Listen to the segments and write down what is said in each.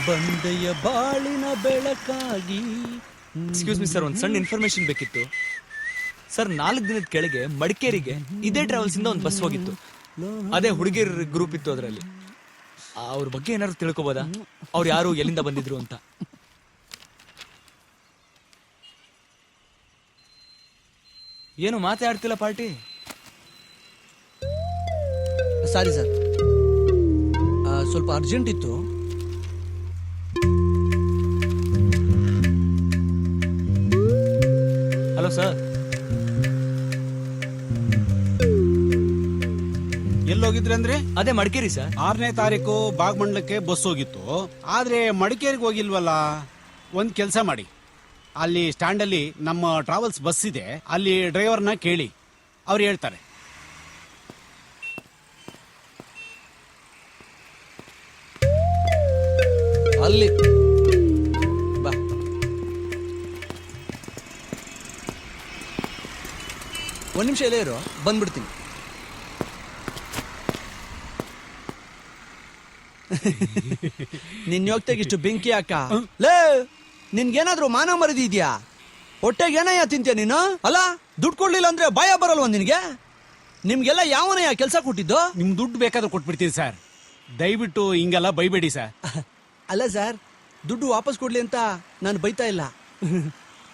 ಬಂದೆಯ ಬಾಳಿನ ಬೆಳಕಾಗಿ. Excuse me sir, ಒಂದು ಸಣ್ಣ ಇನ್ಫಾರ್ಮೇಶನ್ ಬೇಕಿತ್ತು ಸರ್. 4 ದಿನದ ಕೆಳಗೆ ಮಡಿಕೇರಿಗೆ ಇದೇ ಟ್ರಾವೆಲ್ಸ್ ಇಂದ ಒಂದು ಬಸ್ ಹೋಗಿತ್ತು. ಅದೇ ಹುಡುಗಿಯರ್ ಗ್ರೂಪ್ ಇತ್ತು ಅದರಲ್ಲಿ. ಅವ್ರ ಬಗ್ಗೆ ಏನಾದ್ರು ತಿಳ್ಕೊಬೋದಾ? ಅವ್ರು ಯಾರು, ಎಲ್ಲಿಂದ ಬಂದಿದ್ರು ಅಂತ? ಏನು ಮಾತಾಡ್ತಿಲ್ಲ ಪಾರ್ಟಿ? ಸಾರಿ ಸರ್, ಸ್ವಲ್ಪ ಅರ್ಜೆಂಟ್ ಇತ್ತು. ಹಲೋ ಸರ್, ಎಲ್ಲೋಗಿದ್ರಿ ಅಂದ್ರೆ? ಅದೇ ಮಡಿಕೇರಿ ಸರ್. 6ನೇ ತಾರೀಕು ಭಾಗಮಂಡಲಕ್ಕೆ ಬಸ್ ಹೋಗಿತ್ತು, ಆದ್ರೆ ಮಡಿಕೇರಿಗೆ ಹೋಗಿಲ್ವಲ್ಲ. ಒಂದ್ ಕೆಲಸ ಮಾಡಿ, ಅಲ್ಲಿ ಸ್ಟ್ಯಾಂಡ್ ಅಲ್ಲಿ ನಮ್ಮ ಟ್ರಾವೆಲ್ಸ್ ಬಸ್ ಇದೆ, ಅಲ್ಲಿ ಡ್ರೈವರ್ನ ಕೇಳಿ, ಅವ್ರು ಹೇಳ್ತಾರೆ. ಅಲ್ಲಿ ಬಾ. ಒಂದ್ ನಿಮಿಷ ಇಲ್ಲೇ ಇರು, ಬಂದ್ಬಿಡ್ತೀನಿ. ನಿನ್ ಯೋಗ್ತಾಗ ಇಷ್ಟು ಬೆಂಕಿ ಅಕ್ಕ. ಲೇ, ನಿನ್ಗೇನಾದ್ರೂ ಮಾನ ಮರದಿ ಇದೆಯಾ? ಹೊಟ್ಟೆಗೆ ಏನಯ್ಯ ತಿಂತೀಯ ನೀನು? ಅಲ್ಲ, ದುಡ್ಡು ಕೊಡ್ಲಿಲ್ಲ ಅಂದ್ರೆ ಭಯ ಬರಲ್ವ ನಿನ್ಗೆ? ನಿಮ್ಗೆಲ್ಲ ಯಾವನಯ್ಯ ಕೆಲಸ ಕೊಟ್ಟಿದ್ದು? ನಿಮ್ ದುಡ್ಡು ಬೇಕಾದ್ರೆ ಕೊಟ್ಬಿಡ್ತೀನಿ ಸರ್, ದಯವಿಟ್ಟು ಹಿಂಗೆಲ್ಲ ಬೈಬೇಡಿ ಸರ್. ಅಲ್ಲ ಸರ್, ದುಡ್ಡು ವಾಪಸ್ ಕೊಡ್ಲಿ ಅಂತ ನಾನು ಬೈತಾ ಇಲ್ಲ.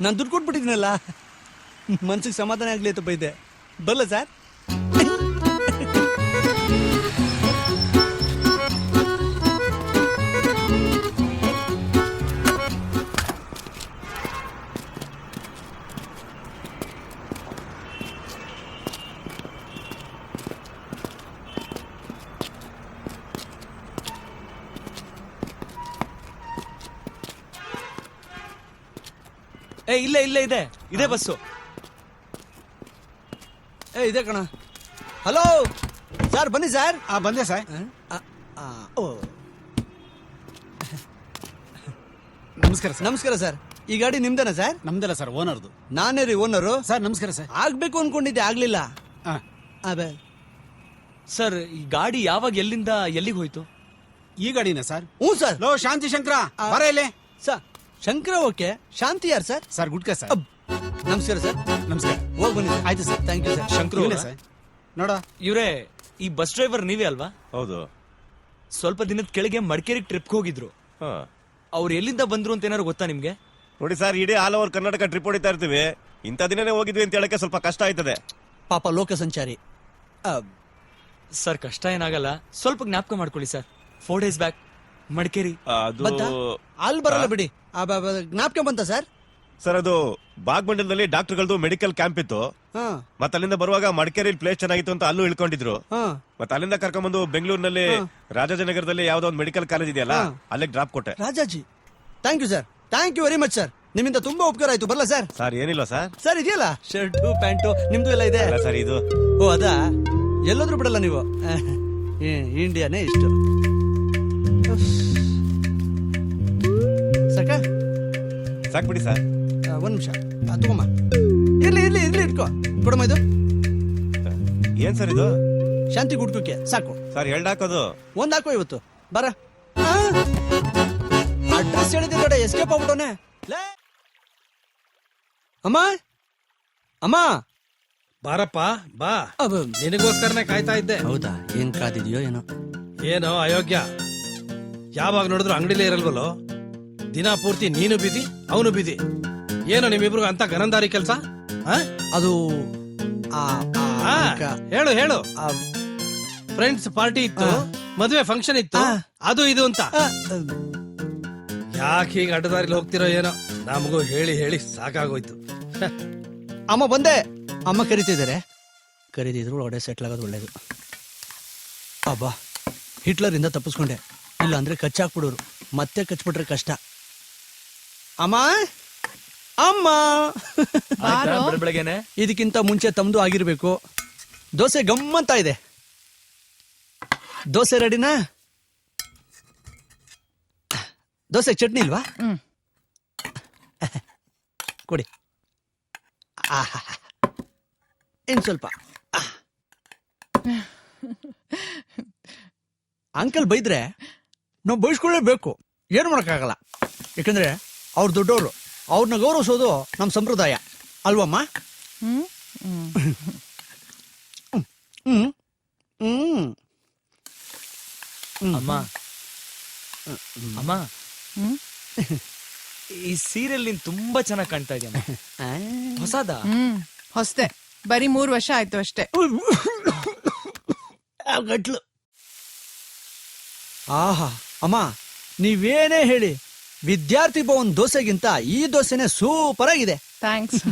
ನಾನು ದುಡ್ಡು ಕೊಟ್ಬಿಟ್ಟಿದ್ದೀನಲ್ಲ, ಮನ್ಸಿಗೆ ಸಮಾಧಾನ ಆಗ್ಲಿ ಅಂತ ಬೈದೆ. ಬರಲ್ಲ ಸರ್? ಇಲ್ಲೇ ಇದೆ ಬಸ್ಸು. ಇದೆ ಕಣ. ಹಲೋ ಸರ್, ಬನ್ನಿ ಸರ್. ಬಂದೆ ಸರ್. ನಮಸ್ಕಾರ ಸರ್. ನಮಸ್ಕಾರ ಸರ್. ಈ ಗಾಡಿ ನಿಮ್ದೇನಾ ಸರ್? ನಮ್ದಲ್ಲ ಸರ್, ಓನರ್ದು. ನಾನೇ ರೀ ಓನರು. ಸರ್ ನಮಸ್ಕಾರ ಸರ್. ಆಗ್ಬೇಕು ಅನ್ಕೊಂಡಿದ್ದೆ, ಆಗ್ಲಿಲ್ಲ. ಅದೇ ಸರ್, ಈ ಗಾಡಿ ಯಾವಾಗ ಎಲ್ಲಿಂದ ಎಲ್ಲಿಗೆ ಹೋಯ್ತು? ಈ ಗಾಡಿನ ಸರ್? ಹ್ಞೂ ಸರ್. ಲೋ ಶಾಂತಿ ಶಂಕರ, ಬರ ಇಲ್ಲೇ. ಸರ್, ಶಂಕರ ಓಕೆ, ಶಾಂತಿ ಯಾರು ಸರ್? ಸರ್ ಗುಡ್ಕ ಸರ್. ನಮಸ್ಕಾರ ಸರ್. ನಮಸ್ಕಾರ. ಹೋಗಿ ಬನ್ನಿ. ಆಯ್ತು sir. Thank you sir. Shankaru sir, ನೋಡ ಇವ್ರೇ ಈ ಬಸ್ ಡ್ರೈವರ್ ನೀವೇ ಅಲ್ವಾ? ಹೌದು. ಸ್ವಲ್ಪ ದಿನದ ಕೆಳಗೆ ಮಡಿಕೇರಿಗೆ ಟ್ರಿಪ್ ಹೋಗಿದ್ರು. ಅವ್ರು ಎಲ್ಲಿಂದ ಬಂದ್ರು ಅಂತ ಏನಾದ್ರು ಗೊತ್ತಾ ನಿಮ್ಗೆ? ನೋಡಿ ಸರ್, ಇಡೀ ಆಲ್ ಓವರ್ ಕರ್ನಾಟಕ ಟ್ರಿಪ್ ಹೊಡಿತಾ ಇರ್ತೀವಿ. ಇಂಥ ದಿನನೇ ಹೋಗಿದ್ವಿ ಅಂತ ಹೇಳಕ್ಕೆ ಸ್ವಲ್ಪ ಕಷ್ಟ ಆಯ್ತದೆ. ಪಾಪ ಲೋಕ ಸಂಚಾರಿ. ಸರ್, ಕಷ್ಟ ಏನಾಗಲ್ಲ, ಸ್ವಲ್ಪ ಜ್ಞಾಪಕ ಮಾಡ್ಕೊಳ್ಳಿ ಸರ್. 4 days back Madikeri. ಅಲ್ಲಿ ಬರಲ್ಲ ಬಿಡಿ. ಜ್ಞಾಪಕ ಬಂತ ಸರ್? ಸರ್, ಅದು ಭಾಗಮಂಡಲದಲ್ಲಿ ಡಾಕ್ಟರ್ಗಳದ್ದು ಮೆಡಿಕಲ್ ಕ್ಯಾಂಪ್ ಇತ್ತು. ಮತ್ತೆ ಅಲ್ಲಿಂದ ಬರುವಾಗ ಮಡಿಕೇರಿ ಪ್ಲೇಸ್ ಚೆನ್ನಾಗಿತ್ತು ಅಂತ ಅಲ್ಲೂ ಇಳ್ಕೊಂಡಿದ್ರು. ಮತ್ತೆ ಅಲ್ಲಿಂದ ಕರ್ಕೊಂಡ್ಬಂದು ಬೆಂಗಳೂರಿನಲ್ಲಿ ರಾಜಾಜಿನಗರದಲ್ಲಿ ಯಾವ್ದೋ ಒಂದು ಮೆಡಿಕಲ್ ಕಾಲೇಜ್ ಇದೆಯಲ್ಲ, ಅಲ್ಲಿಗೆ ಡ್ರಾಪ್ ಕೊಟ್ಟೆ. Rajaji, thank you sir. Thank you very much sir. ನಿಮ್ಮಿಂದ ತುಂಬಾ ಉಪಕಾರ ಆಯ್ತು. ಬರಲ್ಲ ಸರ್? ಸರ್ ಏನಿಲ್ಲ ಸರ್. ಸರ್ ಇದೆಯಲ್ಲ ಶರ್ಟು ಪ್ಯಾಂಟು ನಿಮ್ದು ಎಲ್ಲ ಇದೆ. ಸರ್ ಇದು. ಓ ಅದಾ, ಎಲ್ಲೋದ್ರೂ ಬಿಡಲ್ಲ ನೀವು. ಇಂಡಿಯಾನೇ ಇಷ್ಟು ಸಾಕ? ಸಾಕ್ ಬಿಡಿ ಸರ್. ಒಂದ್ ನಿಮಿಷ ತಗೊಮ್ಮ. ಇರ್ಲಿ ಇರ್ಲಿ ಇರ್ಲಿ, ಇಟ್ಕೋ. ಕೊಡಮ್ಮ ಇದು. ಏನ್ ಸರ್ ಇದು? ಶಾಂತಿ ಗುಡ್ಕಕ್ಕೆ ಸಾಕು ಸರ್. 2 ಹಾಕೋದು. 1 ಹಾಕೋ ಇವತ್ತು. ಬರ. ಅಡ್ರೆಸ್ ಹೇಳಿದ್ರೆ ದೊಡ್ಡ ಎಸ್ಕೇಪ್ ಆಗ್ಬಿಟ್ಟವನೆ. ಅಮ್ಮ ಅಮ್ಮ, ಬಾರಪ್ಪ ಬಾ. ನಿನಗೋಸ್ಕರನೇ ಕಾಯ್ತಾ ಇದ್ದೆ. ಹೌದಾ? ಏನ್ ಕಾದಿದ್ಯೋ ಏನೋ. ಏನೋ ಅಯೋಗ್ಯ, ಯಾವಾಗ ನೋಡಿದ್ರು ಅಂಗಡಿಲೇ ಇರಲ್ವಲ್ಲೋ. ದಿನ ಪೂರ್ತಿ ನೀನು ಬಿದಿ ಅವನು ಬಿದಿ. ಏನೋ ನಿಮ್ಮಿಬ್ರು ಅಂತ ಗನಂದಾರಿ ಕೆಲ್ಸ? ಅದು ಹೇಳು ಹೇಳು. ಫ್ರೆಂಡ್ಸ್ ಪಾರ್ಟಿ ಇತ್ತು, ಮದುವೆ ಫಂಕ್ಷನ್ ಇತ್ತು, ಅದು ಇದು ಅಂತ. ಯಾಕೆ ಹೀಗೆ ಅಡ್ಡದಾರಿಲಿ ಹೋಗ್ತಿರೋ ಏನೋ, ನಮಗೂ ಹೇಳಿ ಹೇಳಿ ಸಾಕಾಗೋಯ್ತು. ಅಮ್ಮ ಬಂದೆ. ಅಮ್ಮ ಕರಿತಿದ್ದಾರೆ. ಕರೀದಿದ್ರು ಒಳ್ಳೆ ಸೆಟ್ಲ್ ಆಗೋದು ಒಳ್ಳೇದು. ಅಬ್ಬಾ, ಹಿಟ್ಲರ್ ಇಂದ ತಪ್ಪಿಸ್ಕೊಂಡೆ. ಇಲ್ಲ ಅಂದ್ರೆ ಕಚ್ಚಾಕ್ಬಿಡೋರು. ಮತ್ತೆ ಕಚ್ಬಿಟ್ರೆ ಕಷ್ಟ. ಅಮ್ಮ ಅಮ್ಮ, ಬೆಳಗ್ಗೆನೆ ಇದಕ್ಕಿಂತ ಮುಂಚೆ ತಮ್ದು ಆಗಿರ್ಬೇಕು. ದೋಸೆ ಗಮ್ಮಂತ ಇದೆ. ದೋಸೆ ರೆಡಿನಾ? ದೋಸೆ ಚಟ್ನಿ ಇಲ್ವಾ? ಕೊಡಿ. ಇನ್ ಸ್ವಲ್ಪ. ಅಂಕಲ್ ಬೈದ್ರೆ ನಾವು ಬೈಸ್ಕೊಳ್ಳೇಬೇಕು. ಏನು ಮಾಡೋಕ್ಕಾಗಲ್ಲ, ಯಾಕಂದ್ರೆ ಅವ್ರು ದೊಡ್ಡವರು, ಅವ್ರನ್ನ ಗೌರವಿಸೋದು ನಮ್ಮ ಸಂಪ್ರದಾಯ ಅಲ್ವಮ್ಮ? ಹ್ಮ್ ಹ್ಮ್ ಹ್ಮ್ ಅಮ್ಮ ಅಮ್ಮ, ಹ್ಮ್ ಈ ಸೀರಿಯಲ್ ನೀನ್ ತುಂಬಾ ಚೆನ್ನಾಗಿ ಕಾಣ್ತಾ ಇದೆಯಮ್ಮ. ಹೊಸದ? ಹೊಸ್ತೆ, ಬರೀ 3 ವರ್ಷ ಆಯ್ತು ಅಷ್ಟೇ. ಗಟ್ಲು. ಆಹಾ ಅಮ್ಮ, ನೀವೇನೇ ಹೇಳಿ ವಿದ್ಯಾರ್ಥಿ ಭವನ್ ದೋಸೆಗಿಂತ ಈ ದೋಸೆನೆ ಸೂಪರ್ ಆಗಿದೆ. ಥ್ಯಾಂಕ್ಸ್.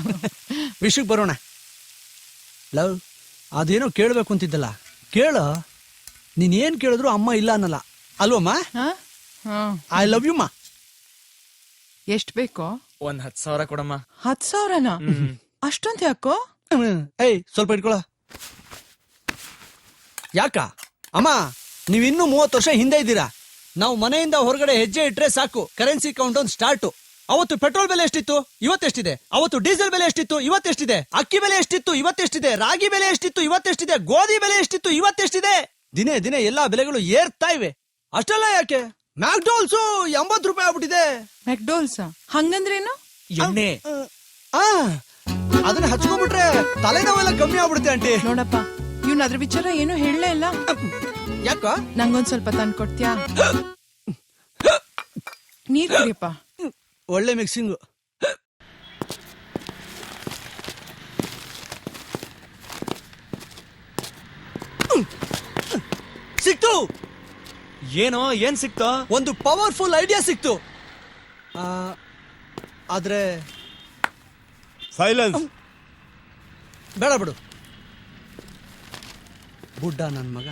ವಿಷಯಕ್ಕೆ ಬರೋಣ. ಲವ್, ಅದೇನೋ ಕೇಳ್ಬೇಕು ಅಂತಿದ್ದಲ್ಲ, ಕೇಳ. ನೀನ್ ಏನ್ ಕೇಳಿದ್ರು ಅಮ್ಮ ಇಲ್ಲ ಅನ್ನಲ್ಲ ಅಲ್ವಮ್ಮ? ಐ ಲವ್ ಯು ಮಾ. ಎಷ್ಟ್ ಬೇಕೋ? ಒಂದ್ 10,000 ಕೊಡಮ್ಮ. 10,000ನಾ? ಅಷ್ಟೊಂದ್ ಯಾಕೋ? ಏಯ್ ಸ್ವಲ್ಪ ಇಟ್ಕೊಳ. ಯಾಕ ಅಮ್ಮ, ನೀವಿನ್ನೂ 30 ವರ್ಷ ಹಿಂದೆ ಇದ್ದೀರಾ. ನಾವು ಮನೆಯಿಂದ ಹೊರಗಡೆ ಹೆಜ್ಜೆ ಇಟ್ರೆ ಸಾಕು, ಕರೆನ್ಸಿ ಕೌಂಟ್ ಡೌನ್ ಸ್ಟಾರ್ಟ್. ಅವತ್ತು ಪೆಟ್ರೋಲ್ ಬೆಲೆ ಎಷ್ಟಿತ್ತು, ಇವತ್ತೆಷ್ಟಿದೆ? ಅವತ್ತು ಡೀಸೆಲ್ ಬೆಲೆ ಎಷ್ಟಿತ್ತು, ಇವತ್ತೆಷ್ಟಿದೆ? ಅಕ್ಕಿ ಬೆಲೆ ಎಷ್ಟಿತ್ತು, ಇವತ್ತೆಷ್ಟಿದೆ? ರಾಗಿ ಬೆಲೆ ಎಷ್ಟಿತ್ತು, ಇವತ್ತೆಷ್ಟಿದೆ? ಗೋಧಿ ಬೆಲೆ ಎಷ್ಟಿತ್ತು, ಇವತ್ತೆಷ್ಟಿದೆ? ದಿನೇ ದಿನೇ ಎಲ್ಲಾ ಬೆಲೆಗಳು ಏರ್ತಾ ಇವೆ. ಅಷ್ಟೆಲ್ಲ ಯಾಕೆ? ಮ್ಯಾಕ್ಡೋಲ್ಸು 80 ರೂಪಾಯಿ ಆಗ್ಬಿಟ್ಟಿದೆ. ಮೆಕ್ಡೋಲ್ಸ್ ಹಂಗಂದ್ರೇನು? ಎಣ್ಣೆ. ಅದನ್ನ ಹಚ್ಕೊಂಡ್ಬಿಟ್ರೆ ತಲೆನೋವೆಲ್ಲ ಕಮ್ಮಿ ಆಗ್ಬಿಡುತ್ತೆ ಆಂಟಿ. ನೋಡಪ್ಪ, ಇವ್ನ ಅದ್ರ ವಿಚಾರ ಏನು ಹೇಳಲೇ ಇಲ್ಲ. ಯಾಕ? ನಂಗೊಂದ್ ಸ್ವಲ್ಪ ತಂದು ಕೊಡ್ತೀಯಾ? ನೀರ್ ಕುಡಿಯಪ್ಪ. ಒಳ್ಳೆ ಮಿಕ್ಸಿಂಗು. ಸಿಕ್ತು. ಏನೋ, ಏನ್ ಸಿಕ್ತೋ? ಒಂದು ಪವರ್ಫುಲ್ ಐಡಿಯಾ ಸಿಕ್ತು. ಆದ್ರೆ ಸೈಲೆನ್ಸ್. ಬೇಡ ಬಿಡು. ಬುಡ್ಡ ನನ್ನ ಮಗ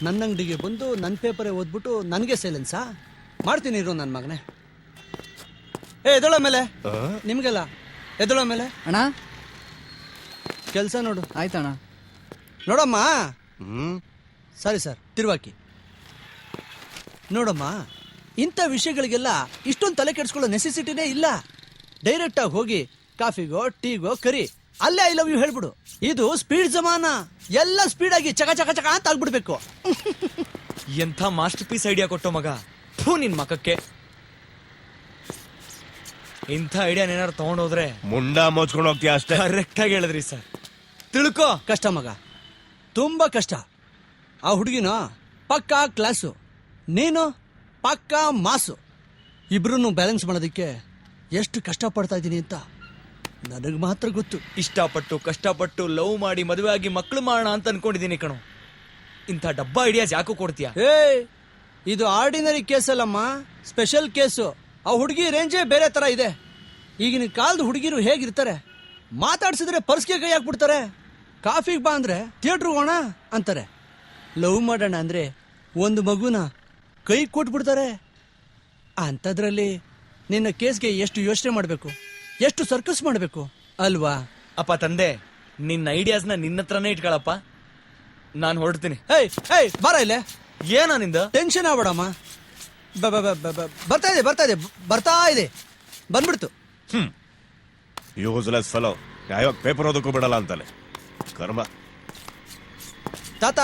ನನ್ನ ಅಂಗಡಿಗೆ ಬಂದು ನನ್ನ ಪೇಪರೇ ಓದ್ಬಿಟ್ಟು ನನಗೆ ಸೈಲೆನ್ಸಾ ಮಾಡ್ತೀನಿ ಇರೋ ನನ್ನ ಮಗನೇ. ಎದೊಳ ಮೇಲೆ ನಿಮ್ಗೆಲ್ಲ ಎದೊಳ ಮೇಲೆ ಅಣ್ಣ ಕೆಲಸ ನೋಡು. ಆಯ್ತಣ್ಣ. ನೋಡಮ್ಮ. ಹ್ಮ್ ಸರಿ ಸರ್, ತಿರುವಾಕಿ. ನೋಡಮ್ಮ, ಇಂಥ ವಿಷಯಗಳಿಗೆಲ್ಲ ಇಷ್ಟೊಂದು ತಲೆ ಕೆಡಿಸ್ಕೊಳ್ಳೋ ನೆಸೆಸಿಟಿನೇ ಇಲ್ಲ. ಡೈರೆಕ್ಟ್ ಆಗಿ ಹೋಗಿ ಕಾಫಿಗೋ ಟೀಗೋ ಕರಿ, ಅಲ್ಲೇ ಐ ಲವ್ ಯು ಹೇಳ್ಬಿಡು. ಇದು ಸ್ಪೀಡ್ ಜಮಾನ, ಎಲ್ಲ ಸ್ಪೀಡ್ ಆಗಿ ಚಕ ಚಕ ಚಕ ಅಂತ ಆಗ್ಬಿಡ್ಬೇಕು. ಎಂಥ ಮಾಸ್ಟರ್ ಪೀಸ್ ಐಡಿಯಾ ಕೊಟ್ಟೋ ಮಗ. ಥೂ ನಿನ್ ಮಕಕ್ಕೆ. ಇಂಥ ಐಡಿಯಾ ಏನಾರು ತಗೊಂಡೋದ್ರೆ ಮುಂಡ ಮೋಚ್ಕೊಂಡು ಹೋಗ್ತೀಯ ಅಷ್ಟೇ. ಕರೆಕ್ಟ್ ಆಗಿ ಹೇಳಿದ್ರಿ ಸರ್. ತಿಳ್ಕೋ. ಕಷ್ಟ ಮಗ, ತುಂಬಾ ಕಷ್ಟ. ಆ ಹುಡುಗಿನ ಪಕ್ಕಾ ಕ್ಲಾಸು, ನೀನು ಪಕ್ಕಾ ಮಾಸು. ಇಬ್ರು ಬ್ಯಾಲೆನ್ಸ್ ಮಾಡೋದಕ್ಕೆ ಎಷ್ಟು ಕಷ್ಟ ಪಡ್ತಾ ಇದ್ದೀನಿ ಅಂತ ನನಗೆ ಮಾತ್ರ ಗೊತ್ತು. ಇಷ್ಟಪಟ್ಟು ಕಷ್ಟಪಟ್ಟು ಲವ್ ಮಾಡಿ ಮದುವೆ ಆಗಿ ಮಕ್ಕಳು ಮಾಡೋಣ ಅಂತ ಅನ್ಕೊಂಡಿದ್ದೀನಿ ಕಣೋ. ಇಂಥ ಡಬ್ಬಾ ಐಡಿಯಾಸ್ ಯಾಕೋ ಕೊಡ್ತೀಯ? ಇದು ಆರ್ಡಿನರಿ ಕೇಸ್ ಅಲ್ಲಮ್ಮ, ಸ್ಪೆಷಲ್ ಕೇಸು. ಆ ಹುಡುಗಿ ರೇಂಜೇ ಬೇರೆ ತರ ಇದೆ. ಈಗಿನ ಕಾಲದ ಹುಡುಗಿರು ಹೇಗಿರ್ತಾರೆ, ಮಾತಾಡ್ಸಿದ್ರೆ ಪರ್ಸ್ಗೆ ಕೈ ಹಾಕ್ಬಿಡ್ತಾರೆ. ಕಾಫಿಗೆ ಬಾ ಅಂದ್ರೆ ಥಿಯೇಟ್ರ್ ಹೋಗೋಣ ಅಂತಾರೆ. ಲವ್ ಮಾಡೋಣ ಅಂದ್ರೆ ಒಂದು ಮಗುನ ಕೈ ಕೊಟ್ಬಿಡ್ತಾರೆ. ಅಂಥದ್ರಲ್ಲಿ ನಿನ್ನ ಕೇಸ್ಗೆ ಎಷ್ಟು ಯೋಚನೆ ಮಾಡಬೇಕು, ಎಷ್ಟು ಸರ್ಕಸ್ ಮಾಡಬೇಕು ಅಲ್ವಾ? ಅಪ್ಪ ತಂದೆ, ನಿನ್ನ ಐಡಿಯಾಸ್ನ ನಿನ್ನ ಹತ್ರನೇ ಇಟ್ಕೊಳಪ್ಪ. ನಾನು ಹೊರಡ್ತೀನಿ. ಏಯ್ ಬಾರ ಇಲ್ಲೇ. ಏನೋ ನಿಂದ? ಟೆನ್ಷನ್ ಆಗ್ಬೇಡಮ್ಮ. ಬರ್ತಾ ಇದೆ ಬರ್ತಾ ಇದೆ ಬರ್ತಾ ಇದೆ, ಬಂದ್ಬಿಡ್ತು. Useless fellow. ಯಾವಾಗ ಪೇಪರ್ ಓದಕ್ಕೂ ಬಿಡಲ್ಲ ಅಂತಾನೆ ಕರ್ಮ. ತಾತ,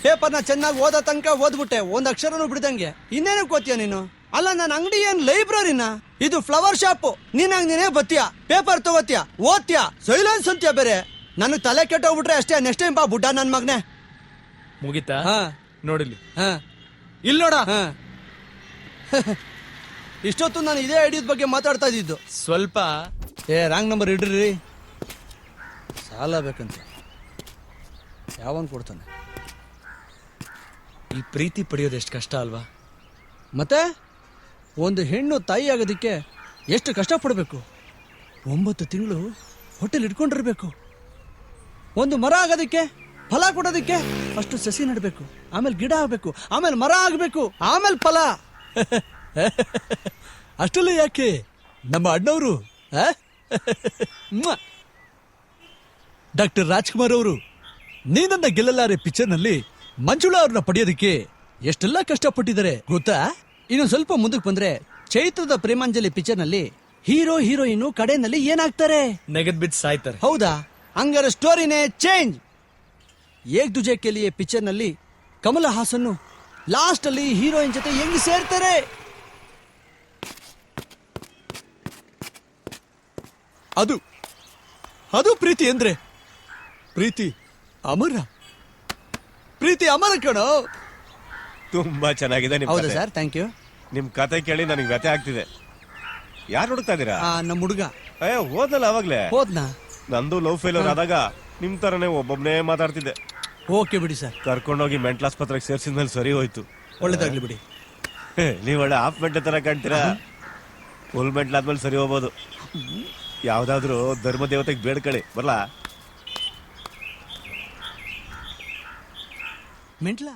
ಪೇಪರ್ನ ಚೆನ್ನಾಗಿ ಓದೋ ತನಕ ಓದ್ಬಿಟ್ಟೆ, ಒಂದ್ ಅಕ್ಷರನೂ ಬಿಡ್ದಂಗೆ. ಇನ್ನೇನಕ್ಕೆ ಓದ್ತೀಯ ನೀನು? ಅಲ್ಲ, ನನ್ನ ಅಂಗಡಿ ಏನ್ ಲೈಬ್ರರಿನ? ಇದು ಫ್ಲವರ್ ಶಾಪ್. ನೀನಾಗ್ ನೀನೇ ಬತ್ತೀಯ, ಪೇಪರ್ ತಗೋತೀಯ, ಓದ್ತೀಯ, ಸೈಲೆನ್ಸ್ ಅಂತೀಯ ಬೇರೆ. ನನಗ್ ತಲೆ ಕೆಟ್ಟೋಗ್ಬಿಟ್ರೆ ಅಷ್ಟೇ. ನೆಕ್ಸ್ಟ್ ಟೈಮ್ ಬಾ ಬುಡ್ಡ ನನ್ ಮಗನೆ. ಮುಗಿತಾ? ನೋಡಿಲಿ. ಹಾ, ಇಲ್ಲಿ ನೋಡ. ಇಷ್ಟೊತ್ತು ನಾನು ಇದೇ ಐಡಿಯಾದ ಬಗ್ಗೆ ಮಾತಾಡ್ತಾ ಇದ್ದಿದ್ದು. ಸ್ವಲ್ಪ ರಾಂಗ್ ನಂಬರ್ ಇಡ್ರಿ. ಸಾಲ ಬೇಕಂತ ಯಾವನ್ ಕೊಡ್ತಾನೆ? ಈ ಪ್ರೀತಿ ಪಡೆಯೋದು ಎಷ್ಟು ಕಷ್ಟ ಅಲ್ವಾ? ಮತ್ತೆ ಒಂದು ಹೆಣ್ಣು ತಾಯಿ ಆಗೋದಕ್ಕೆ ಎಷ್ಟು ಕಷ್ಟಪಡಬೇಕು? 9 ತಿಂಗಳು ಹೊಟ್ಟೆಲ್ ಇಟ್ಕೊಂಡಿರ್ಬೇಕು. ಒಂದು ಮರ ಆಗೋದಕ್ಕೆ, ಫಲ ಕೊಡೋದಕ್ಕೆ ಅಷ್ಟು ಸಸಿ ನಡಬೇಕು, ಆಮೇಲೆ ಗಿಡ ಆಗ್ಬೇಕು, ಆಮೇಲೆ ಮರ ಆಗ್ಬೇಕು, ಆಮೇಲೆ ಫಲ. ಅಷ್ಟೆಲ್ಲ ಯಾಕೆ ನಮ್ಮ ಅಣ್ಣವರು ಡಾಕ್ಟರ್ ರಾಜ್ಕುಮಾರ್ ಅವರು ನೀನನ್ನ ಗೆಲ್ಲಲಾರೆ ಪಿಕ್ಚರ್ನಲ್ಲಿ ಮಂಜುಳಾ ಅವ್ರನ್ನ ಪಡೆಯೋದಕ್ಕೆ ಎಷ್ಟೆಲ್ಲ ಕಷ್ಟಪಟ್ಟಿದ್ದಾರೆ ಗೊತ್ತಾ? ಇನ್ನೊಂದು ಸ್ವಲ್ಪ ಮುಂದಕ್ಕೆ ಬಂದ್ರೆ ಚೈತ್ರದ ಪ್ರೇಮಾಂಜಲಿ ಪಿಕ್ಚರ್ನಲ್ಲಿ ಹೀರೋ ಹೀರೋಯಿನ್ ಕಡೆನಲ್ಲಿ ಏನಾಗ್ತಾರೆ? ನೆಗದ್ ಬಿದ್ದು ಸಾಯ್ತಾರೆ. ಹೌದಾ? ಹಂಗಾರೆ ಸ್ಟೋರಿನೇ ಚೇಂಜ್. ಏಕ್ ದುಜೆ ಕೆ ಲಿಯೆ ಪಿಕ್ಚರ್ನಲ್ಲಿ ಕಮಲ ಹಾಸನ್ ಲಾಸ್ಟ್ ಅಲ್ಲಿ ಹೀರೋಯಿನ್ ಜೊತೆ ಹೆಂಗ್ ಸೇರ್ತಾರೆ? ಅದು ಅದು ಪ್ರೀತಿ ಅಂದ್ರೆ ಪ್ರೀತಿ ಅಮರ, ಪ್ರೀತಿ ಅಮರ ಕಣೋ. ತುಂಬಾ ಚೆನ್ನಾಗಿದೆ ನಿಮ್ ಹೌದಾ ಕತೆ. ಸರ್? Thank you. ನಿಮ್ ಕತೆ ಕೇಳಿ ನನಗೆ ವ್ಯಥೆ ಆಗ್ತಿದೆ. ಯಾರು ಹುಡುಕ್ತಾ ಇದೀರಾ? ನಮ್ಮ ಹುಡುಗ ಹೋದಲ್ಲ ಅವಾಗ್ಲೇ. ಹೋದ್ನಾ? ನಂದು ಲವ್ ಫೇಲ್ಯೂರ್ ಆದಾಗ ನಿಮ್ ತರನೇ ಒಬ್ಬೊಬ್ನೇ ಮಾತಾಡ್ತಿದ್ದೆ. ಓಕೆ ಬಿಡಿ ಸರ್, ಕರ್ಕೊಂಡೋಗಿ ಮೆಂಟಲ್ ಆಸ್ಪತ್ರೆಗೆ ಸೇರ್ಸಿದ್ಮೇಲೆ ಸರಿ ಹೋಯ್ತು. ಒಳ್ಳೇದಾಗ್ಲಿ ಬಿಡಿ. ನೀವ್ ಒಳ್ಳೆ ಹಾಫ್ ಮೆಂಟಲ್ ತರ ಕಾಣ್ತೀರಾ. ಫುಲ್ ಮೆಂಟಲ್ ಆದ್ಮೇಲೆ ಸರಿ ಹೋಗ್ಬೋದು. ಯಾವ್ದಾದ್ರು ಧರ್ಮ ದೇವತೆಗೆ ಬೇಡ್ಕಳಿ. ಬರ್ಲಾ? ಮೆಂಟ್ಲಾ